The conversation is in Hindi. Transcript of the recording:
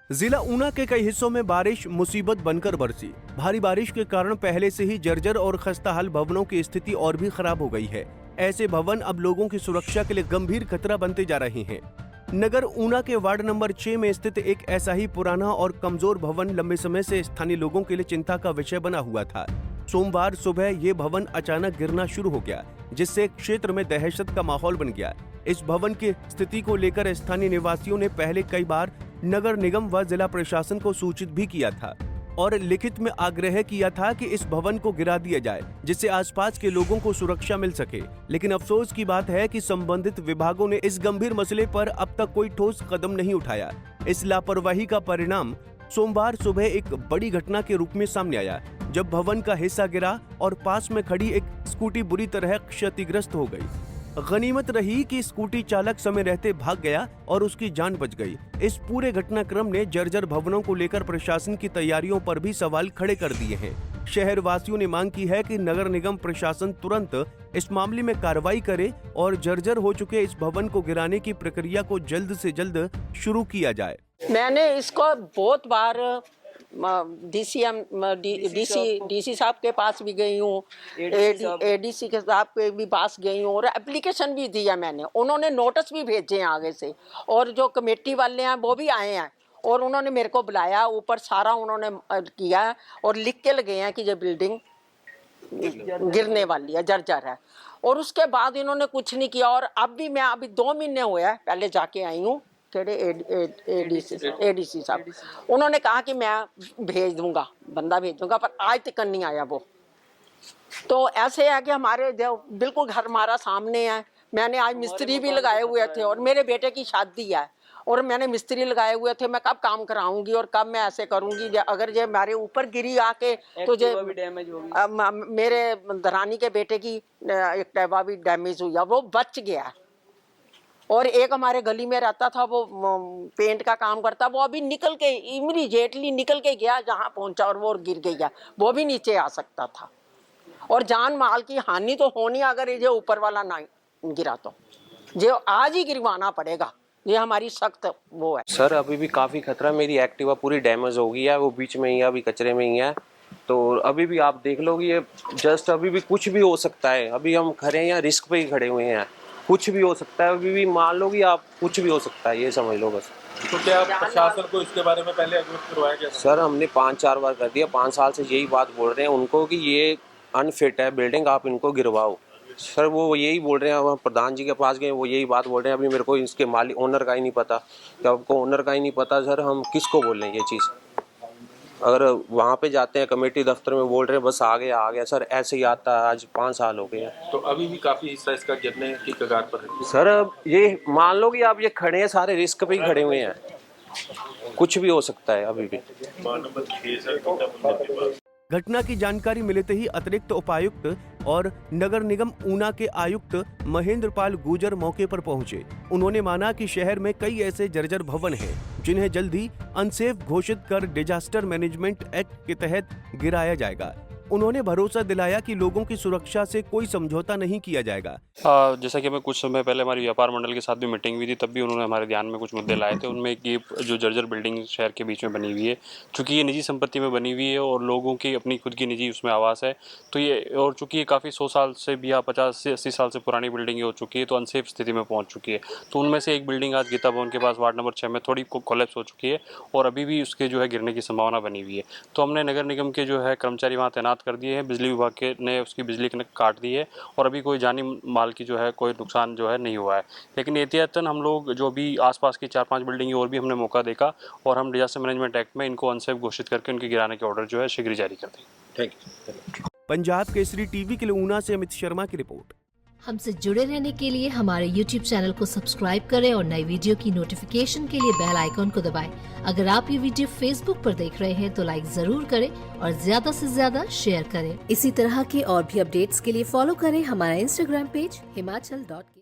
जिला ऊना के कई हिस्सों में बारिश मुसीबत बनकर बरसी। भारी बारिश के कारण पहले से ही जर्जर और खस्ताहाल भवनों की स्थिति और भी खराब हो गई है। ऐसे भवन अब लोगों की सुरक्षा के लिए गंभीर खतरा बनते जा रहे हैं। नगर ऊना के वार्ड नंबर 6 में स्थित एक ऐसा ही पुराना और कमजोर भवन लंबे समय से स्थानीय लोगों के लिए चिंता का विषय बना हुआ था। सोमवार सुबह ये भवन अचानक गिरना शुरू हो गया, जिससे क्षेत्र में दहशत का माहौल बन गया। इस भवन की स्थिति को लेकर स्थानीय निवासियों ने पहले कई बार नगर निगम व जिला प्रशासन को सूचित भी किया था और लिखित में आग्रह किया था कि इस भवन को गिरा दिया जाए, जिससे आसपास के लोगों को सुरक्षा मिल सके। लेकिन अफसोस की बात है कि संबंधित विभागों ने इस गंभीर मसले पर अब तक कोई ठोस कदम नहीं उठाया। इस लापरवाही का परिणाम सोमवार सुबह एक बड़ी घटना के रूप में सामने आया, जब भवन का हिस्सा गिरा और पास में खड़ी एक स्कूटी बुरी तरह क्षतिग्रस्त हो गई। गनीमत रही कि स्कूटी चालक समय रहते भाग गया और उसकी जान बच गई। इस पूरे घटनाक्रम ने जर्जर भवनों को लेकर प्रशासन की तैयारियों पर भी सवाल खड़े कर दिए हैं। शहर वासियों ने मांग की है कि नगर निगम प्रशासन तुरंत इस मामले में कार्रवाई करे और जर्जर हो चुके इस भवन को गिराने की प्रक्रिया को जल्द से जल्द शुरू किया जाए। मैंने इसको बहुत बार डीसी साहब के पास भी गई हूँ, एडीसी के साहब के भी पास गई हूँ और एप्लीकेशन भी दिया मैंने। उन्होंने नोटिस भी भेजे हैं आगे से, और जो कमेटी वाले हैं वो भी आए हैं और उन्होंने मेरे को बुलाया, ऊपर सारा उन्होंने किया है और लिख के लगे हैं कि ये बिल्डिंग गिरने वाली है, जर्जर है। और उसके बाद इन्होंने कुछ नहीं किया। और अब भी मैं अभी 2 महीने हुए हैं पहले जाके आई हूँ एडीसी साहब, उन्होंने कहा कि मैं भेज दूंगा, बंदा भेज दूंगा, पर आज तक नहीं आया वो। तो ऐसे है कि हमारे बिल्कुल घर हमारा सामने है। मैंने आज मिस्त्री भी लगाए हुए थे और मेरे बेटे की शादी है और मैंने मिस्त्री लगाए हुए थे। मैं कब काम कराऊंगी और कब मैं ऐसे करूंगी? अगर ये हमारे ऊपर गिरी आके तो ये मेरे दरानी के बेटे की एक्टिवा भी डैमेज हुई है, वो बच गया। और एक हमारे गली में रहता था, वो पेंट का काम करता, वो अभी निकल के इमीडिएटली निकल के गया जहाँ पहुंचा और वो गिर गया। वो भी नीचे आ सकता था और जान माल की हानि तो होनी अगर ये ऊपर वाला ना गिरा तो। ये आज ही गिरवाना पड़ेगा, ये हमारी सख्त वो है। सर अभी भी काफ़ी खतरा, मेरी एक्टिवा पूरी डैमेज हो गई है, वो बीच में ही है, अभी कचरे में ही है। तो अभी भी आप देख लो कि ये जस्ट अभी भी कुछ भी हो सकता है। अभी हम खड़े हैं, रिस्क पे ही खड़े हुए हैं, कुछ भी हो सकता है। अभी भी मान लो कि आप कुछ भी हो सकता है, ये समझ लो बस। तो क्या प्रशासन को इसके बारे में पहले अवगत करवाया गया? सर हमने 5-4 बार कर दिया, 5 साल से यही बात बोल रहे हैं उनको कि ये अनफिट है बिल्डिंग, आप इनको गिरवाओ। सर वो यही बोल रहे हैं। हम प्रधान जी के पास गए, वो यही बात बोल रहे हैं। अभी मेरे को इसके मालिक ओनर का ही नहीं पता, कि आपको ओनर का ही नहीं पता। सर हम किसको बोल रहे हैं ये चीज़? अगर वहाँ पे जाते हैं कमेटी दफ्तर में बोल रहे हैं बस आ गया सर, ऐसे ही आता है। आज 5 साल हो गए हैं। तो अभी भी काफी हिस्सा इसका गिरने की कगार पर है। सर ये मान लो कि आप ये खड़े हैं, सारे रिस्क पे ही खड़े हुए हैं, कुछ भी हो सकता है अभी भी। घटना की जानकारी मिलते ही अतिरिक्त उपायुक्त और नगर निगम ऊना के आयुक्त महेंद्र पाल गुर्जर मौके पर पहुंचे। उन्होंने माना कि शहर में कई ऐसे जर्जर भवन हैं जिन्हें जल्द ही अनसेफ घोषित कर डिजास्टर मैनेजमेंट एक्ट के तहत गिराया जाएगा। उन्होंने भरोसा दिलाया कि लोगों की सुरक्षा से कोई समझौता नहीं किया जाएगा। जैसा कि हमें कुछ समय पहले हमारी व्यापार मंडल के साथ भी मीटिंग हुई थी, तब भी उन्होंने हमारे ध्यान में कुछ मुद्दे लाए थे। उनमें ये जो जर्जर बिल्डिंग शहर के बीच में बनी हुई है, चूँकि ये निजी संपत्ति में बनी हुई है और लोगों की अपनी खुद की निजी उसमें आवास है, तो ये और चूँकि ये काफ़ी 100 साल से भी या 50 से 80 साल से पुरानी बिल्डिंग हो चुकी है, तो अनसेफ स्थिति में पहुँच चुकी है। तो उनमें से एक बिल्डिंग आज गीता भवन के पास वार्ड नंबर 6 में थोड़ी कोलैप्स हो चुकी है और अभी भी उसके जो है गिरने की संभावना बनी हुई है। तो हमने नगर निगम के जो है कर्मचारी वहाँ तैनात कर दिए हैं, बिजली विभाग के ने उसकी बिजली काट दी है और अभी कोई जानी माल की जो है कोई नुकसान जो है नहीं हुआ है। लेकिन एहतियातन हम लोग जो भी आसपास की 4-5 बिल्डिंग और भी हमने मौका देखा और हम डिजास्टर मैनेजमेंट एक्ट में इनको अनसेफ घोषित करके उनके गिराने के ऑर्डर जो है शीघ्र जारी कर देंगे। Thank you. Punjab Kesari TV के लिए ऊना से अमित शर्मा की रिपोर्ट। हमसे जुड़े रहने के लिए हमारे YouTube चैनल को सब्सक्राइब करें और नई वीडियो की नोटिफिकेशन के लिए बेल आइकॉन को दबाएं। अगर आप ये वीडियो Facebook पर देख रहे हैं तो लाइक जरूर करें और ज्यादा से ज्यादा शेयर करें। इसी तरह के और भी अपडेट्स के लिए फॉलो करें हमारा Instagram पेज himachal.ke।